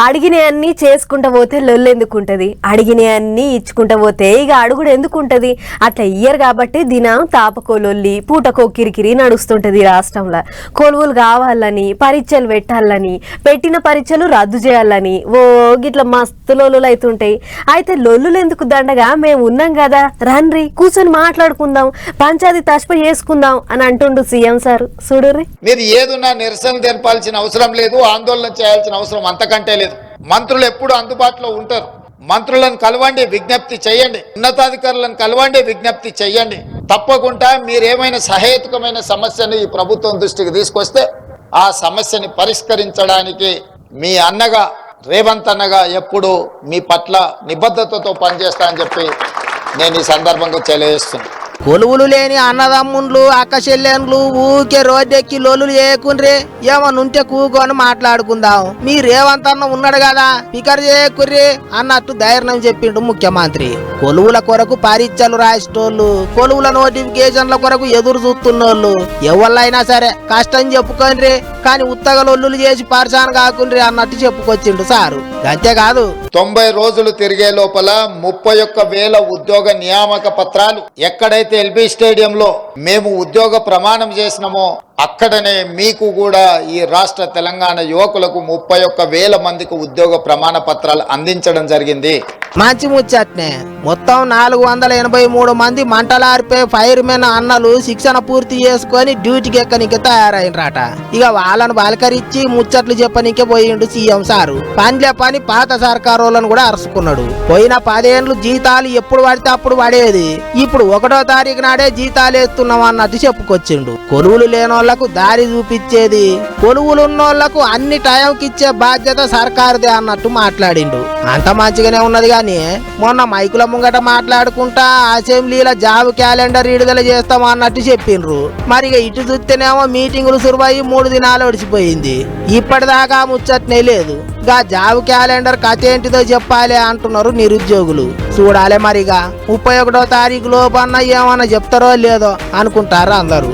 అడిగినవన్నీ చేసుకుంటా పోతే లొల్లు ఎందుకుంటది, అడిగినవన్నీ ఇచ్చుకుంటా పోతే ఇక అడుగుడు ఎందుకుంటది. అట్లా ఇయ్యరు కాబట్టి దినం తాపకో లొల్లి పూటకో కిరికిరి నడుస్తుంటది రాష్ట్రంలో. కొలువులు కావాలని పరీక్షలు పెట్టాలని పెట్టిన పరీక్షలు రద్దు చేయాలని గిట్లా మస్తు లొల్లులు అవుతుంటాయి. అయితే లొల్లులు ఎందుకు దండగా మేము ఉన్నాం కదా, రండ్రి కూర్చొని మాట్లాడుకుందాం, పంచాయతీ తష్ప చేసుకుందాం అని అంటుండు సీఎం సార్. చూడుర్రి, మీరు ఏదున్నా నిరసన తెలపాల్సిన అవసరం లేదు, ఆందోళన చేయాల్సిన అవసరం అంతకంటే లేదు. మంత్రులు ఎప్పుడు అందుబాటులో ఉంటారు. మంత్రులను కలవండి, విజ్ఞప్తి చేయండి, ఉన్నతాధికారులను కలవండి, విజ్ఞప్తి చేయండి. తప్పకుండా మీరేమైనా సహేతుకమైన సమస్యను ఈ ప్రభుత్వం దృష్టికి తీసుకొస్తే ఆ సమస్యని పరిష్కరించడానికి మీ అన్నగా రేవంత్ అన్నగా ఎప్పుడు మీ పట్ల నిబద్ధతతో పనిచేస్తా అని చెప్పి నేను ఈ సందర్భంగా తెలియజేస్తున్నాను. కొలువులు లేని అన్నదమ్ముళ్ళు అక్క చెల్లెన్లు ఊకే రోడ్డెక్కి లొల్లులు చేయకుండ్రి, ఏమనుంటే కూకొని మాట్లాడుకుందాం. మీ రేవంత్ అన్న ఉన్నాడు కదా, పికర్ చేయకుర్రి అన్నట్టు ధైర్యం చెప్పిండు ముఖ్యమంత్రి. కొలువుల కొరకు పరీక్షలు రాసేటోళ్ళు, కొలువుల నోటిఫికేషన్ల కొరకు ఎదురు చూస్తున్నోళ్ళు ఎవళ్ళైనా సరే కష్టం చెప్పుకోండ్రి, కానీ ఉత్తగలొల్లులు చేసి పరిశాన్ కాకుండ్రి అన్నట్టు చెప్పుకొచ్చిండు సారు. అంతేకాదు 90 రోజులు తిరిగే లోపల 31,000 ఉద్యోగ నియామక పత్రాలు ఎక్కడైతే ఎల్బీ స్టేడియంలో మేము ఉద్యోగ ప్రమాణం చేసినామో అక్కడనే మీకు కూడా ఈ రాష్ట్ర తెలంగాణ యువకులకు 31,000 మందికి ఉద్యోగ ప్రమాణ పత్రాలు అందించడం జరిగింది. మంచి ముచ్చట్నే. మొత్తం 483 మంది మంటలారిపే ఫైర్మెన్ అన్నలు శిక్షణ పూర్తి చేసుకొని డ్యూటీకి ఎక్కనికి తయారైనరాట. ఇక వాళ్ళను బలకరించి ముచ్చట్లు చెప్పనికే పోయిండు సీఎం సారు. పనిలే పని పాత సర్కారోళ్ళను కూడా అరుచుకున్నాడు. పోయిన 10 ఏళ్ళు జీతాలు ఎప్పుడు పడితే అప్పుడు పడేది, ఇప్పుడు 1వ తారీఖు నాడే జీతాలు వేస్తున్నాం అన్నట్టు చెప్పుకొచ్చిండు. కొలువులు లేనోళ్లకు దారి చూపించేది, కొలువులున్నోళ్లకు అన్ని టైంకి ఇచ్చే బాధ్యత సర్కారుదే అన్నట్టు మాట్లాడిండు. అంత మంచిగానే ఉన్నది కానీ మొన్న మైకుల ముంగట మాట్లాడుకుంటా అసెంబ్లీల జాబ్ క్యాలెండర్ విడుదల చేస్తాం అన్నట్టు చెప్పిండ్రు. మరి ఇటు చూస్తేనేమో మీటింగులు సురువయి 3 దినాలు ఒడిచిపోయింది. ఇప్పటిదాకా ముచ్చట్నే లేదు. గా జాబ్ క్యాలెండర్ కథ ఏంటిదో చెప్పాలి అంటున్నారు నిరుద్యోగులు. చూడాలి మరిగా 31వ తారీఖు లోపన్న ఏమన్నా చెప్తారో లేదో అనుకుంటారు అందరూ.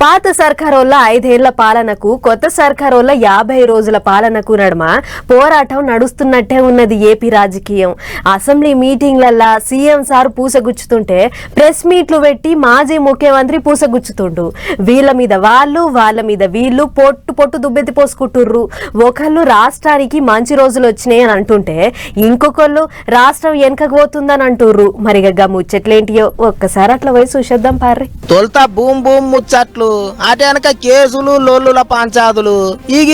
పాత సర్కారోళ్ళ 5 ఏళ్ల పాలనకు కొత్త సర్కారోళ్ళ 50 రోజుల పాలనకు నడుమ పోరాటం నడుస్తున్నట్టే ఉన్నది ఏపీ రాజకీయం. అసెంబ్లీ మీటింగ్లల్లా సీఎం సార్ పూసగుచ్చుతుంటే ప్రెస్ మీట్లు పెట్టి మాజీ ముఖ్యమంత్రి పూసగుచ్చుతుండు. వీళ్ళ మీద వాళ్ళు, వాళ్ళ మీద వీళ్ళు పొట్టు దుబ్బెత్తి పోసుకుంటుర్రు. ఒకళ్ళు రాష్ట్రానికి మంచి రోజులు వచ్చినాయి అని అంటుంటే ఇంకొకళ్ళు రాష్ట్రం వెనకపోతుందని అంటుర్రు. మరిగా ముచ్చట్లేంటియో ఒక్కసారి అట్లా పోయి చూసేద్దాం పార్రి. తొలుత బూమ్ బూమ్ ముచ్చట్లు, అటు వెనక కేసులు లొల్లుల పంచాదులు,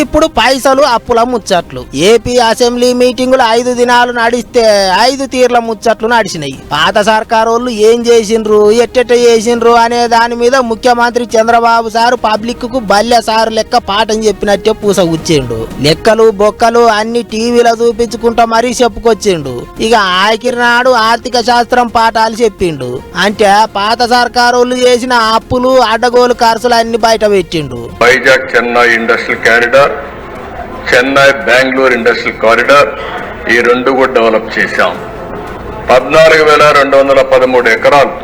ఇప్పుడు పైసలు అప్పుల ముచ్చట్లు. ఏపీ అసెంబ్లీ మీటింగులు 5 దినాలు నడిస్తే 5 తీర్ల ముచ్చట్లు నడిచినాయి. పాత సర్కారోళ్ళు ఏం చేసిండ్రు, ఎట్టెట్ట చేసిండ్రు అనే దాని మీద ముఖ్యమంత్రి చంద్రబాబు సారు పబ్లిక్ కు బల్లె సారు లెక్క పాఠం చెప్పినట్టే పూసగుచ్చిండు. లెక్కలు బొక్కలు అన్ని టీవీలో చూపించుకుంటా మరీ చెప్పుకొచ్చిండు. ఇక ఆఖరి నాడు ఆర్థిక శాస్త్రం పాఠాలు చెప్పిండు. అంటే పాత సర్కారోళ్ళు చేసిన అప్పులు అడ్డగోలు ఖర్చులు అన్ని బయట పెట్టిండు. Vizag Chennai industrial corridor, Chennai Bengaluru industrial corridor, ఈ 2 కూడా డెవలప్ చేశాం. 14,213 ఎకరాలు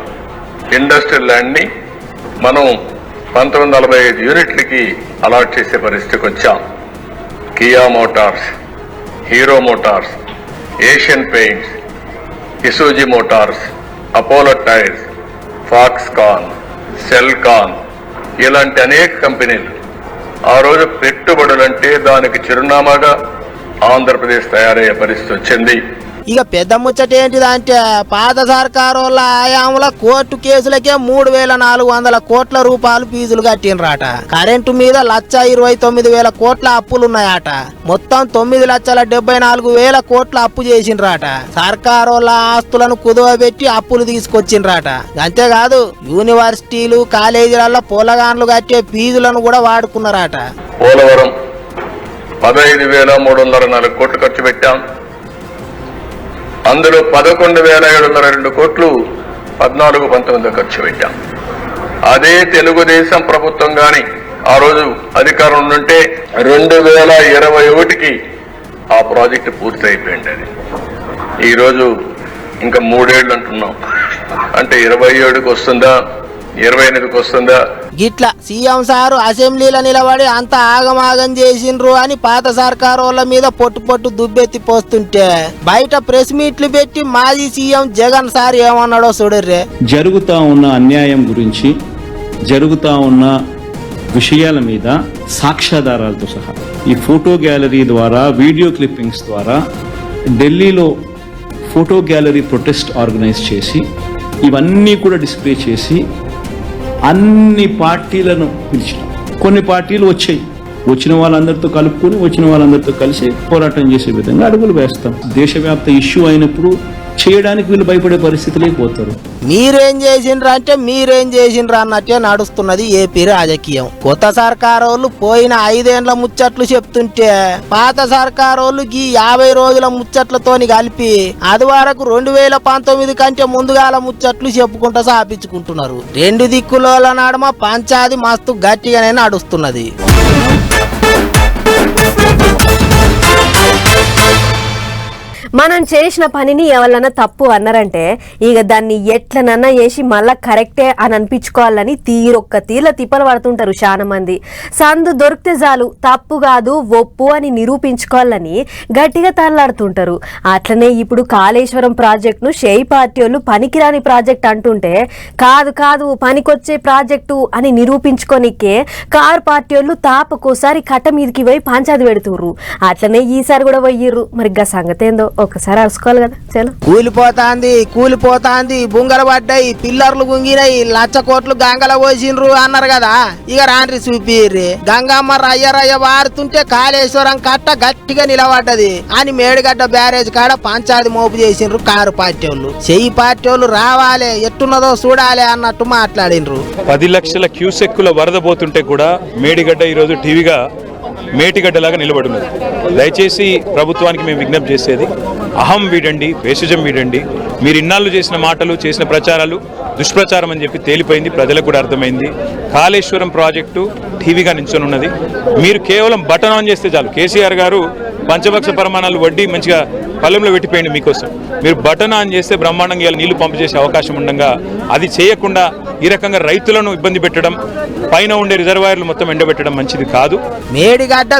ఇండస్ట్రియల్ ల్యాండ్ ని మనం 1945 యూనిట్లకి అలాట్ చేసే పరిస్థితికి వచ్చాం. Kia Motors, hero Motors, Asian paints, ఇసూజీ Motors, Apollo tyres, Foxconn, Celkon ఇలాంటి అనేక కంపెనీలు ఆ రోజు పెట్టుబడులంటే దానికి చిరునామాగా ఆంధ్రప్రదేశ్ తయారయ్యే పరిస్థితి వచ్చింది. ఇక పెద్ద ముచ్చట ఏంటిదంటే పాత సర్కారోళ్ళ ఆయాముల కోర్టు కేసులకే 3,400 కోట్ల రూపాయలు ఫీజులు కట్టినరాట. కరెంటు మీద 1,29,000 కోట్ల అప్పులున్నాయట. మొత్తం 9,74,000 కోట్ల అప్పు చేసిండ్రాట. సర్కారోళ్ళ ఆస్తులను కుదవబెట్టి అప్పులు తీసుకొచ్చిండ్రాట. అంతేకాదు యూనివర్సిటీలు కాలేజీలలో పొలగాన్లు కట్టే ఫీజులను కూడా వాడుకున్నారట. పోలవరం 15,304 కోట్లు ఖర్చు పెట్టాం. అందులో 11,702 కోట్లు 14-19 ఖర్చు పెట్టాం. అదే తెలుగుదేశం ప్రభుత్వం గాని ఆ రోజు అధికారం ఉంటే 2021కి ఆ ప్రాజెక్టు పూర్తి అయిపోయింది. అది ఈరోజు ఇంకా 3 ఏళ్ళు అంటున్నాం. అంటే 27కి వస్తుందా, 28కి వస్తుందా? గిట్లా సీఎం సారు అసెంబ్లీలో నిలబడి అంత ఆగమాగం చేసిండ్రు అని పాత సర్కారు వాళ్ళ మీద పొట్టు దుబ్బెత్తి పోస్తుంటే బయట ప్రెస్ మీట్లు పెట్టి మాజీ సీఎం జగన్ సార్ ఏమన్నాడో చూడర్రే. జరుగుతా ఉన్న అన్యాయం గురించి, జరుగుతా ఉన్న విషయాల మీద సాక్ష్యాధారాలతో సహా ఈ ఫోటో గ్యాలరీ ద్వారా, వీడియో క్లిప్పింగ్స్ ద్వారా ఢిల్లీలో ఫోటో గ్యాలరీ ప్రొటెస్ట్ ఆర్గనైజ్ చేసి ఇవన్నీ కూడా డిస్ప్లే చేసి అన్ని పార్టీలను పిలిచిన, కొన్ని పార్టీలు వచ్చాయి, వచ్చిన వాళ్ళందరితో కలుపుకొని వచ్చిన వాళ్ళందరితో కలిసి పోరాటం చేసే విధంగా అడుగులు వేస్తాం. దేశవ్యాప్త ఇష్యూ అయినప్పుడు చేయడానికి వీళ్ళు భయపడే పరిస్థితి లేకపోతారు. మీరేం చేసిండ్రు అంటే మీరేం చేసిండ్రు అన్నట్టే నడుస్తున్నది ఏపీ రాజకీయం. కొత్త సర్కారోళ్ళు పోయిన 5 ఏళ్ల ముచ్చట్లు చెప్తుంటే పాత సర్కారోళ్ళు ఈ 50 రోజుల ముచ్చట్లతోని కలిపి అది వరకు 2019 కంటే ముందుగాల ముచ్చట్లు చెప్పుకుంటూ సాపించుకుంటున్నారు. 2 దిక్కుల నడుమ పంచాది మస్తు గట్టిగానే నడుస్తున్నది. మనం చేసిన పనిని ఎవరన్నా తప్పు అన్నారంటే ఇక దాన్ని ఎట్లనన్నా చేసి మళ్ళా కరెక్టే అని అనిపించుకోవాలని తీరొక్క తిప్పలు పడుతుంటారు చాలా మంది. సందు దొరికితే చాలు తప్పు కాదు ఒప్పు అని నిరూపించుకోవాలని గట్టిగా తనలాడుతుంటారు. అట్లనే ఇప్పుడు కాళేశ్వరం ప్రాజెక్టును షేయి పార్టీ వాళ్ళు పనికిరాని ప్రాజెక్ట్ అంటుంటే కాదు పనికొచ్చే ప్రాజెక్టు అని నిరూపించుకోనికే కారు పార్టీ వాళ్ళు తాపకోసారి కట్ట మీదకి పోయి పంచాది పెడుతుర్రు. అట్లనే ఈసారి కూడా పోయిర్రు. మరి గా సంగతి ఏందో ఒకసారి అరుసుకోవాలి కదా. చలో, కూలిపోతాంది బుంగలు పడ్డాయి, పిల్లర్లు గుంగినాయి, 1,00,000 కోట్లు గంగల పోసిండ్రు అన్నారు కదా. ఇక రాండ్రి చూపిర్రి. గంగమ్మ రయ్య వారుతుంటే కాళేశ్వరం కట్ట గట్టిగా నిలబడ్డది అని మేడిగడ్డ బ్యారేజ్ కాడ పంచాది మోపు చేసిండ్రు కారు పార్టీ వాళ్ళు. చెయ్యి పార్టీ వాళ్ళు రావాలి, ఎట్టున్నదో చూడాలి అన్నట్టు మాట్లాడిండ్రు. 10 లక్షల క్యూసెక్కుల వరద పోతుంటే కూడా మేడిగడ్డ ఈరోజు టీవీగా మేటిగడ్డలాగా నిలబడున్నది. దయచేసి ప్రభుత్వానికి మేము విజ్ఞప్తి చేసేది, అహం వీడండి, భేషజం వీడండి. మీరు ఇన్నాళ్ళు చేసిన మాటలు, చేసిన ప్రచారాలు దుష్ప్రచారం అని చెప్పి తేలిపోయింది, ప్రజలకు కూడా అర్థమైంది. కాళేశ్వరం ప్రాజెక్టు టీవీగా నిల్చొనున్నది. మీరు కేవలం బటన్ ఆన్ చేస్తే చాలు. కేసీఆర్ గారు పంచభక్ష పరిమాణాలు వడ్డీ మంచిగా పళ్ళెంలో పెట్టిపోయింది మీకోసం. మీరు బటన్ ఆన్ చేస్తే బ్రహ్మాండంగా నీళ్లు పంపు చేసే అవకాశం ఉండగా అది చేయకుండా ఈ రకంగా రైతులను ఇబ్బంది పెట్టడం, పైన ఉండే రిజర్వాయర్లు మొత్తం ఎండబెట్టడం మంచిది కాదు.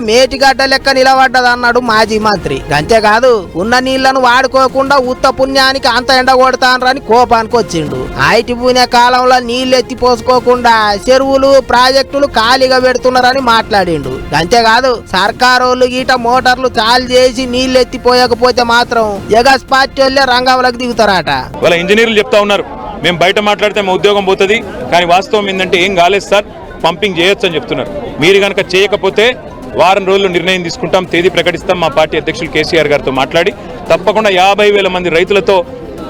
మేటిగడ్డ లెక్క నిలబడ్డది అన్నాడు మాజీ మంత్రి. అంతేకాదు ఉన్న నీళ్లను వాడుకోకుండా ఉత్త పుణ్యానికి అంత ఎండ కొడతానని కోపానికి వచ్చిండు. ఐటి పూనే కాలంలో నీళ్లు ఎత్తి పోసుకోకుండా చెరువులు, ప్రాజెక్టులు ఖాళీగా పెడుతున్నారని మాట్లాడిండు. అంతేకాదు సర్కారోళ్ళు గీట మోటార్లు చాలు చేసి నీళ్లు ఎత్తిపోయకపోతే మాత్రం జగస్ పార్టీ వాళ్ళే రంగంలోకి దిగుతారట. వాళ్ళ ఇంజనీర్లు చెప్తా ఉన్నారు, మేము బయట మాట్లాడితే మా ఉద్యోగం పోతుంది, కానీ వాస్తవం ఏంటంటే ఏం కాలేదు సార్, పంపింగ్ చేయొచ్చు అని చెప్తున్నారు. మీరు కనుక చేయకపోతే వారం రోజులు నిర్ణయం తీసుకుంటాం, తేదీ ప్రకటిస్తాం. మా పార్టీ అధ్యక్షులు కేసీఆర్ గారితో మాట్లాడి తప్పకుండా 50,000 మంది రైతులతో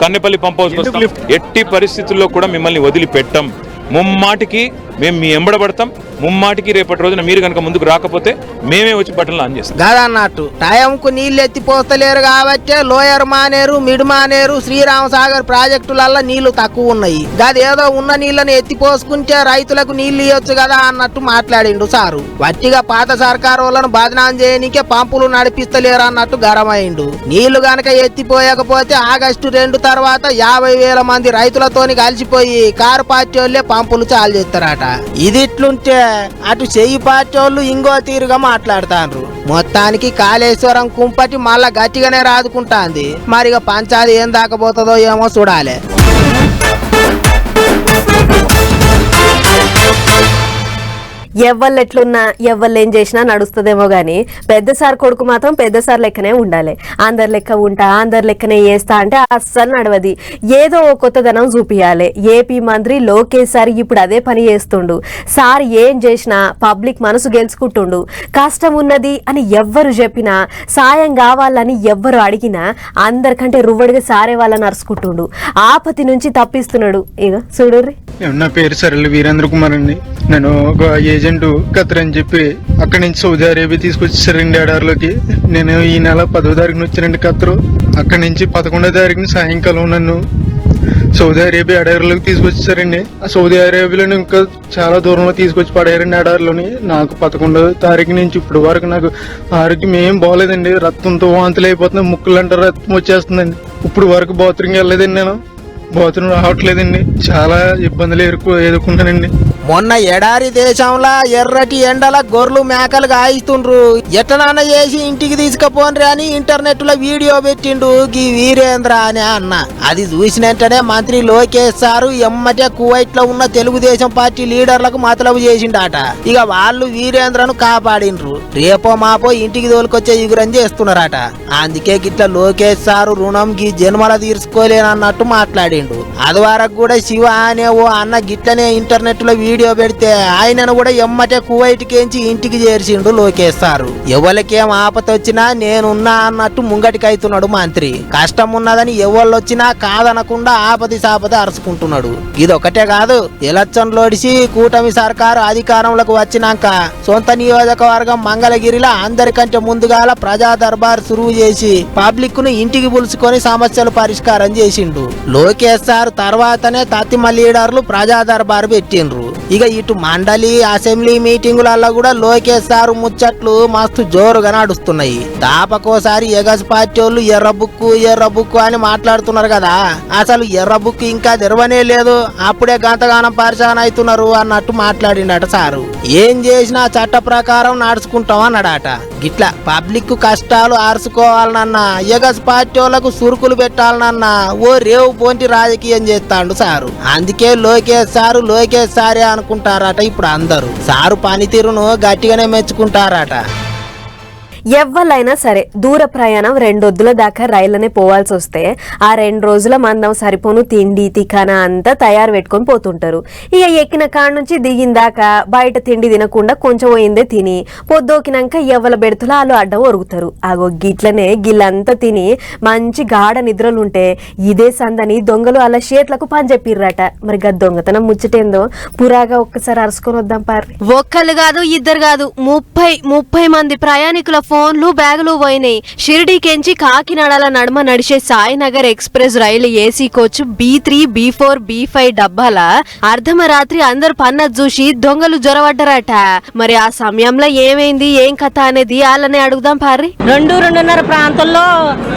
కన్నెపల్లి పంప్ హౌస్ వస్తాం. ఎట్టి పరిస్థితుల్లో కూడా మిమ్మల్ని వదిలిపెట్టం. ముమ్మాటికి మేము మీ ఎంబడబడతాం. ముమ్మాటికి రేపటి రోజున మీరు కనుక ముందుకు రాకపోతే మేమే వచ్చి బట్టలు ఆన్ చేస్తాం. గదన్నట్టు టైంకు నీళ్లు ఎత్తిపోస్తలేరు కాబట్టి లోయర్ మానేరు, మిడ్ మానేరు, శ్రీరామ సాగర్ ప్రాజెక్టులలో నీళ్లు తక్కువ ఉన్నాయి. గదేదో ఉన్న నీళ్లను ఎత్తిపోసుకుంటే రైతులకు నీళ్లు ఇవ్వచ్చు కదా అన్నట్టు మాట్లాడిండు సారు. వట్టిగా పాత సర్కారు వాళ్ళను బదనాం చేయనికే పంపులు నడిపిస్తలేరు అన్నట్టు గరమైండు. నీళ్లు గనక ఎత్తిపోయకపోతే ఆగస్టు 2 తర్వాత 50,000 మంది రైతులతోని కలిసిపోయి కారు పార్టీ వాళ్ళే పంపులు చాలు చేస్తారట. ఇది ఇట్లుంటే అటు చెయ్యి పార్టీ వాళ్ళు ఇంకో తీరుగా మాట్లాడుతాండ్రు. మొత్తానికి కాళేశ్వరం కుంపటి మళ్ళా గట్టిగానే రాదుకుంటాంది. మరిగా పంచాది ఏం దాకపోతుందో ఏమో చూడాలి. ఎవ్వళ్ళు ఎట్లున్నా ఎవ్వళ్ళు ఏం చేసినా నడుస్తుందేమో గానీ పెద్ద సార్ కొడుకు మాత్రం పెద్ద సార్ లెక్కనే ఉండాలి. అందరి లెక్క ఉంటా, అందరి లెక్కనే చేస్తా అంటే అస్సలు నడవది. ఏదో ఓ కొత్తదనం చూపియాలి. ఏపీ మంత్రి లోకేష్ సార్ ఇప్పుడు అదే పని చేస్తుండు. సార్ ఏం చేసినా పబ్లిక్ మనసు గెలుచుకుంటుండు. కష్టం ఉన్నది అని ఎవ్వరు చెప్పినా, సాయం కావాలని ఎవ్వరు అడిగినా అందరికంటే రువ్వడిగా సారే వాళ్ళని అరుచుకుంటుండు. ఆపతి నుంచి తప్పిస్తున్నాడు. ఇక చూడుర్రి. నా పేరు సరళ వీరేంద్ర కుమార్ అండి. నేను ఒక ఏజెంట్ ఖతర్ అని చెప్పి అక్కడి నుంచి సౌదీ అరేబియా తీసుకొచ్చేసారండి ఎడారిలోకి. నేను ఈ నెల 10వ తారీఖున వచ్చానండి ఖతరు. అక్కడి నుంచి 11వ తారీఖున సాయంకాలం నన్ను సౌదీ అరేబియా ఎడారిలోకి తీసుకొచ్చేసారండి. ఆ సౌదీ అరేబియాలో ఇంకా చాలా దూరంలో తీసుకొచ్చి పడేయారండి ఎడారిలోని. నాకు 11వ తారీఖు నుంచి ఇప్పుడు వరకు నాకు ఆరోగ్యం ఏం బాగోలేదండి. రక్తంతో వాంతులు అయిపోతుంది, ముక్కులంటే రక్తం వచ్చేస్తుందండి. ఇప్పుడు వరకు బాత్రూమ్కి వెళ్ళలేదండి. నేను బాత్రూమ్ రావట్లేదండి. చాలా ఇబ్బందులు ఎదుర్కొన్నానండి. మొన్న ఎడారి దేశంలో ఎర్రటి ఎండల గొర్రెలు మేకలు గాయిస్తుండ్రు. ఎట్టనాన్న చేసి ఇంటికి తీసుకుపోన్రి అని ఇంటర్నెట్ లో వీడియో పెట్టిండు గీ వీరేంద్ర అనే అన్న. అది చూసినట్టనే మంత్రి లోకేష్ సారు ఎమ్మటే కువైట్ లో ఉన్న తెలుగుదేశం పార్టీ లీడర్లకు మతలబు చేసిండట. ఇక వాళ్ళు వీరేంద్రను కాపాడిండ్రు. రేపో మాపో ఇంటికి తోలుకొచ్చే ఎగురని చేస్తున్నారట. అందుకే గిట్ల లోకేష్ సారు రుణం గీ జన్మల తీర్చుకోలేనన్నట్టు మాట్లాడిండు. అది వరకు కూడా శివ అనే ఓ అన్న గిట్లనే ఇంటర్నెట్ లో వీడియో పెడితే ఆయనను కూడా ఎమ్మటే కువైట్ కేంచి ఇంటికి చేర్చిండు లోకేష్ సారు. ఎవరికేం ఆపత వచ్చినా నేనున్నా అన్నట్టు ముంగటికైతున్నాడు మంత్రి. కష్టం ఉన్నదని ఎవళ్ళొచ్చినా కాదనకుండా ఆపది సాపది అరుచుకుంటున్నాడు. ఇదొకటే కాదు, ఎలక్షన్ లోడిసి కూటమి సర్కారు అధికారంలోకి వచ్చినాక సొంత నియోజకవర్గం మంగళగిరిలో అందరికంటే ముందుగాల ప్రజా దర్బార్ సురువు చేసి పబ్లిక్ ను ఇంటికి పులుచుకొని సమస్యలు పరిష్కారం చేసిండు. లోకేష్ సార్ తర్వాతనే తత్తిమ లీడర్లు ప్రజా దర్బార్ పెట్టిండ్రు. ఇక ఇటు మండలి అసెంబ్లీ మీటింగులలో కూడా లోకేష్ సారు ముచ్చట్లు మస్తు జోరుగా నడుస్తున్నాయి. తాపకోసారి ఎగస్ పార్టీ వాళ్ళు ఎర్ర బుక్కు అని మాట్లాడుతున్నారు కదా. అసలు ఎర్ర బుక్ ఇంకా తెరవనే లేదు, అప్పుడే గంతగానం పరిశాన్ అవుతున్నారు అన్నట్టు మాట్లాడిండట సారు. ఏం చేసినా చట్ట ప్రకారం నడుచుకుంటాం అన్నాడట. గిట్ల పబ్లిక్ కష్టాలు ఆర్చుకోవాలనన్నా ఎగస్ పార్టీ వాళ్ళకు సురుకులు పెట్టాలనన్నా ఓ రేవు పోంటి రాజకీయం చేస్తాడు సారు. అందుకే లోకేష్ సారే అనుకుంటారట ఇప్పుడు అందరూ. సారు పనితీరును గట్టిగానే మెచ్చుకుంటారట. ఎవ్వలైనా సరే దూర ప్రయాణం 2 వద్దుల దాకా రైళ్లనే పోవాల్సి వస్తే ఆ 2 రోజుల మందం సరిపోను తిండి తికాన అంతా తయారు పెట్టుకొని పోతుంటారు. ఇక ఎక్కిన కాడ నుంచి దిగిన దాకా బయట తిండి తినకుండా కొంచెం పోయిందే తిని పొద్దోకినాక ఎవ్వల బెడతలు వాళ్ళు అడ్డం ఒరుగుతారు. ఆగో గిట్లనే గిల్లంతా తిని మంచి గాఢ నిద్రలుంటే ఇదే సందని దొంగలు అలా షేట్లకు పని చెప్పిర్రట. మరి గా దొంగతనం ముచ్చటేందో పురాగా ఒక్కసారి అరుచుకొని వద్దాం పారి. ఒక్కళ్ళు కాదు ఇద్దరు కాదు 30 మంది ప్రయాణికుల ఫోన్లు బ్యాగులు పోయినాయి. షిరిడీకెంచి కాకినాడల నడుమ నడిచే సాయినగర్ ఎక్స్ప్రెస్ రైలు AC coach B3, B4, B5 డబ్బాల అర్ధమరాత్రి అందరు పన్నది చూసి దొంగలు జొరవడ్డరట. మరి ఆ సమయంలో ఏమైంది ఏం కథ అనేది వాళ్ళనే అడుగుదాం పారి. 2-2:30 ప్రాంతంలో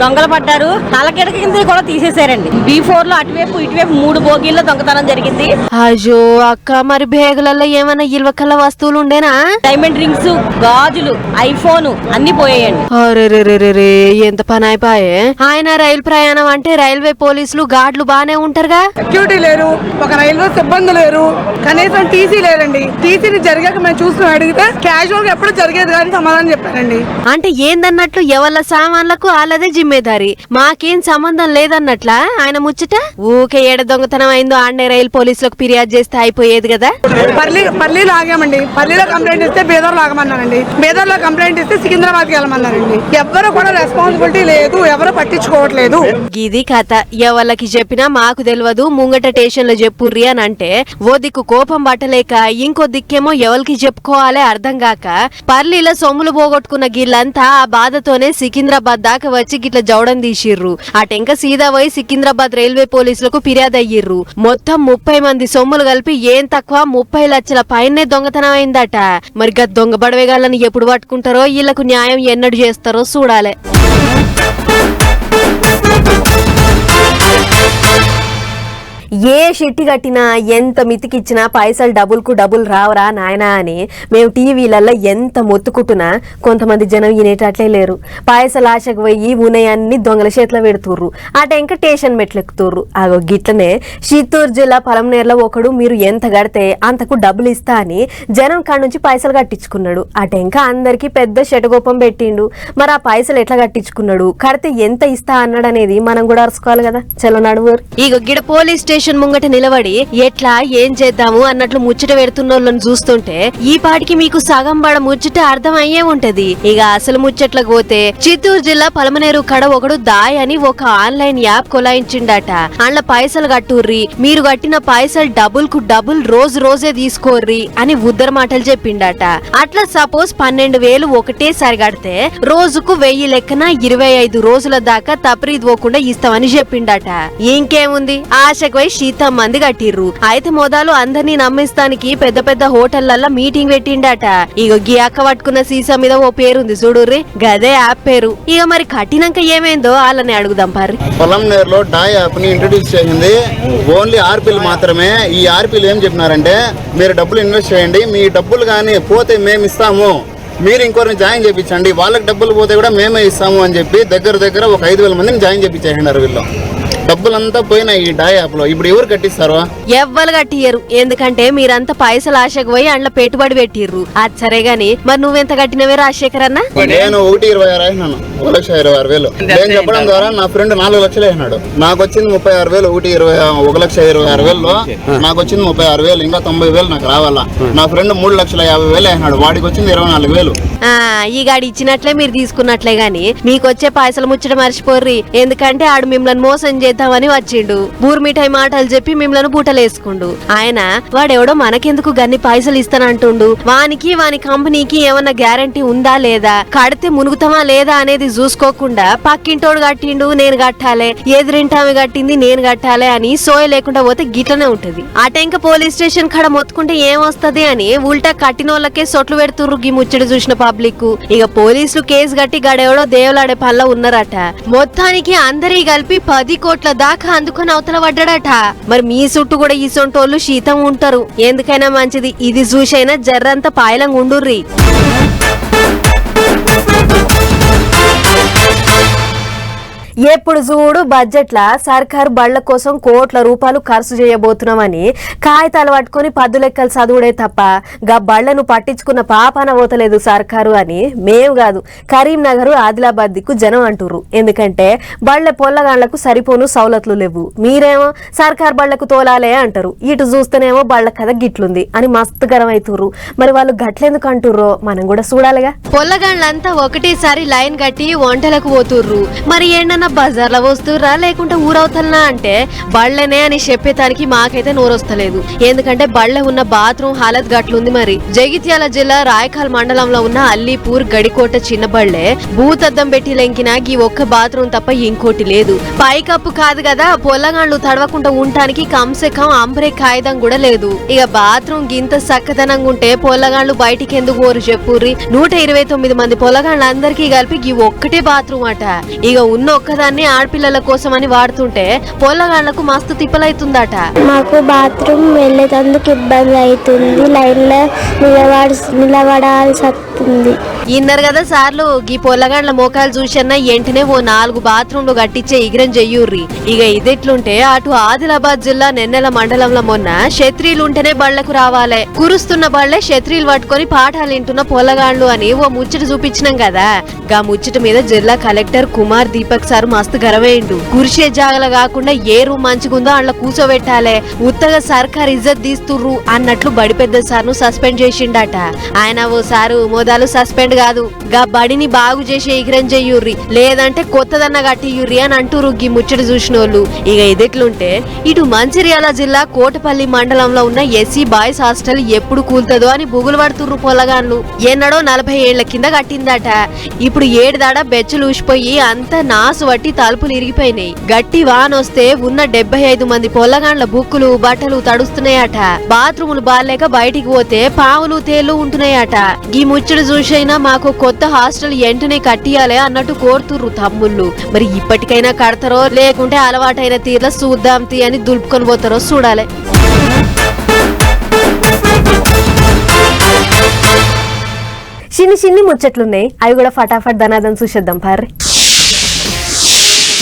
దొంగలు పడ్డారు. తలకిడక కింద కూడా తీసేశారండి. B4 లో అటువైపు ఇటువైపు 3 బోగీల్లో దొంగతనం జరిగింది. అయ్యో అక్క, మరి బ్యాగులలో ఏమైనా ఇల్వకల్ల వస్తువులు ఉండేనా? డైమండ్ రింగ్స్, గాజులు, ఐఫోన్ అన్ని పోయాయండి. అరే ఎంత పని అయిపోయే. ఆయన రైలు ప్రయాణం అంటే రైల్వే పోలీసులు గార్డులు బానే ఉంటారుగా. సెక్యూరిటీ లేరు, ఒక రైల్వే సిబ్బంది లేరు, కనీసం టీసీ లేరండి. టీసీని జరిగాక మేము చూసుకుని అడిగితే క్యాజువల్ గా ఎప్పుడు జరిగేది కానీ సమాధానం చెప్పారండి. అంటే ఏందన్నట్లు ఎవళ్ళ సామాన్లకు వాళ్ళదే జిమ్మేదారి, మాకేం సంబంధం లేదన్నట్లా ఆయన ముచ్చట. ఊకే ఏడ దొంగతనం అయిందో ఆడనే రైలు పోలీసులకు ఫిర్యాదు చేస్తే అయిపోయేది కదా. పల్లీలో ఆగామండి. పల్లీలో కంప్లైంట్ ఇస్తే బేదర్లో ఆగమన్నారండి. బేదర్లో కంప్లైంట్ ఇస్తే సికింద్రాబాద్ కి వెళ్ళమన్నారండి. ఎవరు కూడా రెస్పాన్సిబిలిటీ లేదు, ఎవరు పట్టించుకోవట్లేదు. ఇది కథ. ఎవరికి చెప్పినా మాకు తెలియదు, ముంగట స్టేషన్ లో చెప్పుర్రి అని అంటే ఓ దిక్కు కోపం పట్టలేక ఇంకో దిక్కేమో ఎవరికి చెప్పుకోవాలే అర్థం కాక పర్లీల సొమ్ములు పోగొట్టుకున్న గిల్లంతా ఆ బాధతోనే సికింద్రాబాద్ దాకా వచ్చి గిట్ల జౌడం తీసిర్రు. అటెంక సీదా పోయి సికింద్రాబాద్ రైల్వే పోలీసులకు ఫిర్యాదు అయ్యిర్రు. మొత్తం 30 మంది సొమ్ములు కలిపి ఏం తక్కువ 30 లక్షల పైనే దొంగతనం అయిందట. మరి గది దొంగ బడవేగాళ్ళని ఎప్పుడు పట్టుకుంటారో వీళ్లకు న్యాయం ఎన్నడు చేస్తారో చూడాలి. ఏ షిట్టి కట్టినా ఎంత మితికిచ్చినా పైసలు డబుల్ రావురా నాయనా అని మేము టీవీలలో ఎంత మొత్తుకుంటున్నా కొంతమంది జనం వినేటట్లే లేరు. పైసలు ఆశకు పోయి ఉనయాన్ని దొంగల చేతిలో పెడుతుర్రు. అటెంక స్టేషన్ మెట్లెక్కుతుర్రు. ఆగో గిట్లనే చిత్తూరు జిల్లా పలమనేరులో ఒకడు మీరు ఎంత కడితే అంతకు డబ్బులు ఇస్తా అని జనం కాడ నుంచి పైసలు కట్టించుకున్నాడు. అటెంక అందరికి పెద్ద శటగోపం పెట్టిండు. మరి ఆ పైసలు ఎట్లా కట్టించుకున్నాడు, కడితే ఎంత ఇస్తా అన్నాడు అనేది మనం కూడా అరుచుకోవాలి కదా. చలో నడువు. ఇక గిడ పోలీస్ స్టేషన్ ముంగట నిలబడి ఎట్లా ఏం చేద్దాము అన్నట్లు ముచ్చట పెడుతున్నోళ్ళని చూస్తుంటే ఈ పాటికి మీకు సగం బడ ముచ్చట అర్థం అయ్యే ఉంటది. ఇక అసలు ముచ్చట్లకు పోతే చిత్తూరు జిల్లా పలమనేరు కడ ఒకడు దాయ్ అని ఒక ఆన్లైన్ యాప్ కొలాయించిండట. అందులో పైసలు కట్టుర్రి, మీరు కట్టిన పైసలు డబుల్ కు డబుల్ రోజే తీసుకోర్రి అని ఉద్దర మాటలు చెప్పిండట. అట్లా సపోజ్ 12,000 ఒకటేసారి కడితే రోజుకు 1000 లెక్కన 25 రోజుల దాకా తప్రీద్ పోకుండా ఇస్తామని చెప్పిండట. ఇంకేముంది ఆశకు పోయి శీతం మంది కట్టిర్రు. అయితే మొదలు అందరినీ నమ్మిస్తానికి పెద్ద పెద్ద హోటళ్లల్లో మీటింగ్ పెట్టిండట. ఇక గీ అక్క పట్టుకున్న సీసా మీద ఓ పేరుంది చూడుర్రి, గదే యాప్ పేరు. ఇక మరి కట్టినాక ఏమైందో వాళ్ళని అడుగుదాం పారి. పొలం నేరులో డాయ్ యాప్ ని ఇంట్రడ్యూస్ చేసింది. ఓన్లీ ఆర్పీలు మాత్రమే. ఈ ఆర్పీలు ఏం చెప్పినారంటే, మీరు డబ్బులు ఇన్వెస్ట్ చేయండి, మీ డబ్బులు కానీ పోతే మేము ఇస్తాము, మీరు ఇంకొకరిని జాయిన్ చేయించండి, వాళ్ళకి డబ్బులు పోతే కూడా మేమే ఇస్తాము అని చెప్పి దగ్గర ఒక 5,000 మందిని జాయిన్ చేయించేసినారు. వీళ్ళు డబ్బులంతా పోయినాయి ఈ డాయ్ యాప్ లో. ఇప్పుడు ఎవరు కట్టిస్తారు? ఎవ్వరు కట్టియరు. ఎందుకంటే మీరంతా పైసలు ఆశకు పోయి అందులో పెట్టుబడి పెట్టిర్రు. అది సరే గాని మరి నువ్వెంత కట్టినవే రాజశేఖర్ అన్న? నేను 1,26,000 అయినాను. 1,26,000. నేను చెప్పడం ద్వారా నా ఫ్రెండ్ 4 లక్షలు అయినాడు. నాకు వచ్చింది 36,000. 1,26,000లో నాకు వచ్చింది 36,000. ఇంకా 90,000 నాకు రావాలా. నా ఫ్రెండ్ 3,50,000 అయినాడు. వాడికి వచ్చింది 24,000. ఈ గాడి ఇచ్చినట్లే మీరు తీసుకున్నట్లే గాని మీకు వచ్చే పైసలు ముచ్చట మర్చిపోర్రి. ఎందుకంటే ఆడు మిమ్మల్ని మోసం చేద్దామని వచ్చిండు. బూర్మిఠాయి మాటలు చెప్పి మిమ్మల్ని బూటలేసుకుండు. ఆయన వాడెవడో మనకెందుకు గన్ని పైసలు ఇస్తానంటుండు. వాని కంపెనీకి ఏమన్నా గ్యారంటీ ఉందా లేదా, కడితే మునుగుతామా లేదా అనేది చూసుకోకుండా పక్కింటోడు కట్టిండు నేను కట్టాలే, ఎదురింటామె కట్టింది నేను కట్టాలే అని సోయ లేకుండా పోతే గిట్లనే ఉంటది. అటెంక పోలీస్ స్టేషన్ కాడ మొత్తుకుంటే ఏమొస్తది అని ఉల్టా కట్టినోళ్ళకే సొట్లు పెడుతుర్రు గీ ముచ్చట చూసిన పబ్లిక్. ఇక పోలీసులు కేసు కట్టి గడెవడో దేవులాడే పల్ల ఉన్నారట. మొత్తానికి అందరి కలిపి 10 కోట్ల దాకా అందుకొని అవతల పడ్డాడట. మరి మీ చుట్టూ కూడా ఈ సొంటోళ్ళు శీతం ఉంటారు. ఎందుకైనా మంచిది ఇది చూసైనా జర్రంత పాయలంగా ఉండుర్రి. ఎప్పుడు చూడు బడ్జెట్ లా సర్కారు బళ్ల కోసం కోట్ల రూపాయలు ఖర్చు చేయబోతున్నామని కాగితాలు పట్టుకొని పద్దు లెక్కలు చదువుడే తప్ప గా బళ్లను పట్టించుకున్న పాపాన పోతలేదు సర్కారు అని మేము కాదు కరీంనగర్ ఆదిలాబాద్ దిక్కు జనం అంటుర్రు. ఎందుకంటే బళ్ల పొల్లగాళ్లకు సరిపోను సౌలతులు లేవు. మీరేమో సర్కారు బళ్లకు తోలాలే అంటారు. ఇటు చూస్తేనేమో బళ్ల కథ గిట్లుంది అని మస్తు గరం అవుతుర్రు. మరి వాళ్ళు గట్లెందుకు అంటుర్రో మనం కూడా చూడాలిగా. పొల్లగాళ్లంతా ఒకటేసారి లైన్ కట్టి వంటలకు పోతుర్రు. మరి ఏంటన్నా బజార్లో వస్తురా లేకుంటే ఊరవుతలనా అంటే బళ్ళనే అని చెప్పేతానికి మాకైతే నోరొస్తలేదు. ఎందుకంటే బళ్ళే ఉన్న బాత్రూమ్ హాలత్ గట్లుంది. మరి జగిత్యాల జిల్లా రాయకాల్ మండలంలో ఉన్న అల్లీపూర్ గడికోట చిన్న బళ్ళే భూతద్దం పెట్టి లెంకినా ఈ ఒక్క బాత్రూమ్ తప్ప ఇంకోటి లేదు. పైకప్పు కాదు కదా, పొల్లగాండ్లు తడవకుండా ఉండటానికి కంసే కం అంబరే కాగితం కూడా లేదు. ఇక బాత్రూమ్ గింత సక్కదనంగా ఉంటే పొల్లగాండ్లు బయటికి ఎందుకు పోరు చెప్పుర్రి. 129 మంది పొల్లగాండ్లందరికీ కలిపి ఈ ఒక్కటే బాత్రూమ్ అట. ఇక ఉన్న ఒక్కదాన్ని ఆడపిల్లల కోసం అని వాడుతుంటే పొల్లగాళ్లకు మస్తు తిప్పలైతుందట. మాకు బాత్రూమ్ వెళ్ళేటందుకు ఇబ్బంది అవుతుంది, లైన్ లో నిలబడాల్సి వస్తుంది. ఇన్నారు కదా సార్లు, గీ పొల్లగాండ్ల మోకాలు చూసన్నా ఎంటనే ఓ 4 బాత్రూమ్లు కట్టించే ఇగ్రం చెయ్యూర్రి. ఇక ఇదెట్లుంటే అటు ఆదిలాబాద్ జిల్లా నెన్నెల మండలంలో మొన్న క్షత్రియులుంటేనే బళ్లకు రావాలే, కురుస్తున్న బళ్లే క్షత్రియులు పట్టుకొని పాఠాలు వింటున్న పొల్లగాండ్లు అని ఓ ముచ్చట చూపించినాం కదా. గా ముచ్చట మీద జిల్లా కలెక్టర్ కుమార్ దీపక్ సార్ మస్తు గరవేయండు. కుర్చే జాగల కాకుండా ఏ రూమ్ మంచిగుందో అందులో కూర్చోబెట్టాలే, ఉత్తగా సర్కార్ ఇజ్జత్ తీస్తుర్రు అన్నట్లు బడి పెద్ద సార్ ను సస్పెండ్ చేసిండట. ఆయన ఓ సారు మొదలు సస్పెండ్ కాదు, గా బడిని బాగు చేసే ఇగ్రం చెయ్యూర్రి, లేదంటే కొత్తదన్న కట్టియ్యూర్రి అని అంటూరు గీ ముచ్చట చూసినోళ్ళు. ఇక ఇదెట్లుంటే ఇటు మంచిర్యాల జిల్లా కోటపల్లి మండలంలో ఉన్న ఎస్సీ బాయ్స్ హాస్టల్ ఎప్పుడు కూల్తదో అని బుగులు పడుతుర్రు పొల్లగాన్లు. ఎన్నడో 40 ఏళ్ల కింద కట్టిందట. ఇప్పుడు 7 దాడ బెచ్చులు ఊసిపోయి అంతా నాసు వట్టి తలుపులు ఇరిగిపోయినాయి. గట్టి వానొస్తే ఉన్న 75 మంది పొల్లగాండ్ల బుక్కులు బట్టలు తడుస్తున్నాయట. బాత్రూములు బాలేక బయటికి పోతే పావులు తేళ్లు ఉంటున్నాయట. ఈ ముచ్చడు చూసైనా మాకు కొత్త హాస్టల్ ఎంటనే కట్టియాలే అన్నట్టు కోరుతుర్రు తమ్ముళ్ళు. మరి ఇప్పటికైనా కడతారో లేకుంటే అలవాటైన తీర్ల చూద్దాం తీ అని దులుపుకొని పోతారో చూడాలి. చిన్ని ముచ్చట్లున్నాయి, అవి కూడా ఫటాఫట్ ధనాదం చూసేద్దాం పార్రి.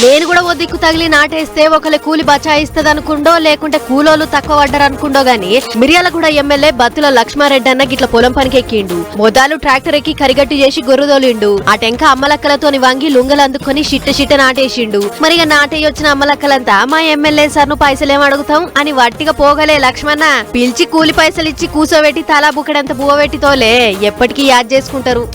నేను కూడా ఓ దిక్కు తగిలి నాటేస్తే ఒకళ్ళ కూలి బచాయిస్తుంది అనుకుండో లేకుంటే కూలోళ్ళు తక్కువ పడ్డారు అనుకుండో గాని మిర్యాలగూడ ఎమ్మెల్యే బత్తుల లక్ష్మారెడ్డి అన్న గిట్ల పొలం పనికెక్కిండు. మొదలు ట్రాక్టర్ ఎక్కి కరిగట్టు చేసి గొర్రుదోలిండు. ఆ టెంక అమ్మలక్కలతోని వంగి లుంగలు అందుకొని చిట్ట నాటేసిండు. మరిగా నాటేయొచ్చిన అమ్మలక్కలంతా మా ఎమ్మెల్యే సార్ ను పైసలేం అడుగుతాం అని వట్టిగా పోగలే లక్ష్మణ పిలిచి కూలి పైసలు ఇచ్చి కూసోబెట్టి తలా బుక్కడంత బువ్వ పెట్టితోలే ఎప్పటికీ యాద్ చేసుకుంటారు.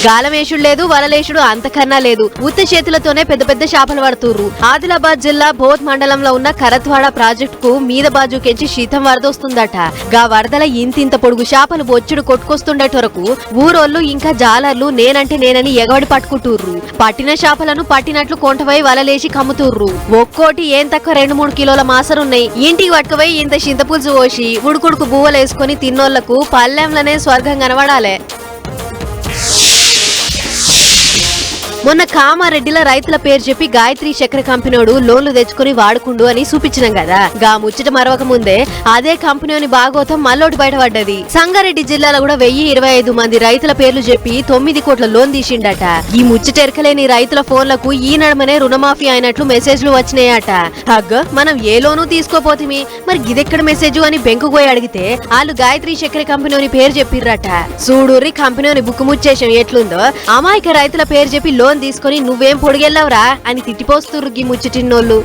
గాలమేషుడు లేదు, వలలేషుడు అంతకన్నా లేదు. ఉత్త చేతులతోనే పెద్ద పెద్ద చేపలు పడుతుర్రు. ఆదిలాబాద్ జిల్లా బోధ్ మండలంలో ఉన్న కరత్వాడ ప్రాజెక్టుకు మీద బాజుకెంచి శీతం వరదొస్తుందట. గా వరదల ఇంతింత పొడుగు చేపలు బొచ్చుడు కొట్టుకొస్తుండేటొరకు ఊరోళ్ళు ఇంకా జాలర్లు నేనంటే నేనని ఎగబడి పట్టుకుంటుర్రు. పట్టిన చేపలను పట్టినట్లు కొంటవై వలలేసి కమ్ముతుర్రు. ఒక్కోటి ఏం తక్కువ 2-3 కిలోల మాసరున్నాయి. ఇంటికి పట్టుకుపోయి ఇంత చింతపులుసు పోసి ఉడుకుడుకు బువ్వలేసుకుని తిన్నోళ్లకు పల్లెంలోనే స్వర్గం కనబడాలే. మొన్న కామారెడ్డిల రైతుల పేరు చెప్పి గాయత్రి చక్కెర కంపెనీడు లోన్లు తెచ్చుకుని వాడుకుండు అని చూపించినాం కదా. గా ముచ్చట మరవక ముందే అదే కంపెనీ బాగోతం మల్లోటి బయటపడ్డది. సంగారెడ్డి జిల్లాలో కూడా 1025 మంది రైతుల పేర్లు చెప్పి 9 కోట్ల లోన్ తీసిండట. ఈ ముచ్చటెరకలేని రైతుల ఫోన్లకు ఈ నడమనే రుణమాఫీ అయినట్లు మెసేజ్లు వచ్చినాయట. హగ్ మనం ఏ లోను తీసుకోపోతిమి, మరి గిదెక్కడ మెసేజ్ అని బెంకుపోయి అడిగితే వాళ్ళు గాయత్రి చక్కెర కంపెనీ పేరు చెప్పిర్రట. చూడూరి కంపెనీ బుక్ ముచ్చేసం ఎట్లుందో. అమాయక రైతుల పేరు చెప్పి లోన్ తీసుకొని నువ్వేం పొడిగెళ్ళవరా అని తిట్టిపోస్తుర్రు గీ ముచ్చటిన్నోళ్ళు.